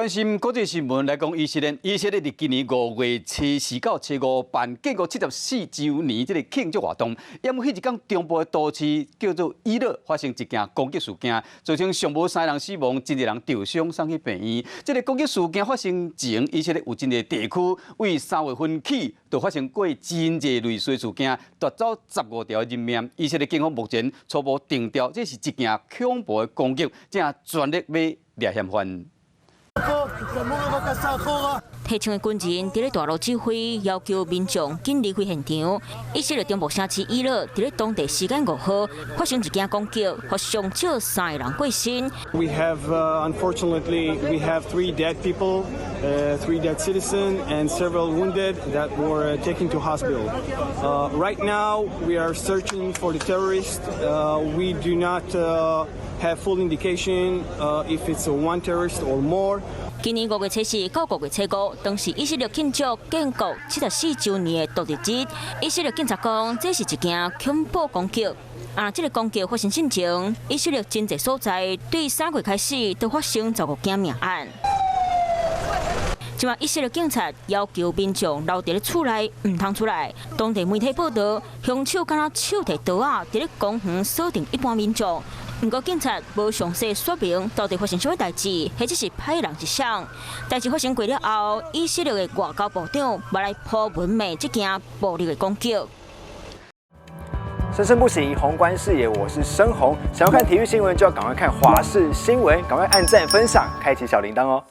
关心国际新闻来讲，以色列伫今年5月7日到7五办建国74周年这个庆祝活动，因为迄一天中部的都市叫做伊勒发生一件攻击事件，造成上无3人死亡，真侪人受伤送去病院。这个攻击事件发生前，以色列有真侪地区为3月份起就发生过真侪类似事件，夺走15条人命。以色列警方目前初步定调，这是一件恐怖的攻击，正全力要抓嫌犯。 提枪的军人伫咧大路指挥，要求民众紧离开现场。以色列中部城市伊勒伫咧当地时间5号发生一件攻击，互上少3个人过身。We have unfortunately we have 3 dead people, 3 dead citizens, and several wounded that were taken to hospital. Right now we are searching for the terrorists. We do not have full indication if it's one terrorist or more. 今年5月7日到5月7五，当时以色列庆祝建国74周年的独立日。以色列警察讲，这是一件恐怖攻击。这个攻击发生之前，以色列真侪所在对3月开始都发生15件命案。即马以色列警察要求民众留伫咧厝内，唔通出来。当地媒体报道，凶手敢若手提刀仔伫咧公园锁定一般民众。 不过警察无详细说明到底发生什么代志，或者是歹人一场。代志发生过了后，以色列的外交部长要来破文骂这件暴力的攻击。生生不息，宏观视野，我是申宏。想要看体育新闻，就要赶快看华视新闻，赶快按赞、分享、开启小铃铛哦。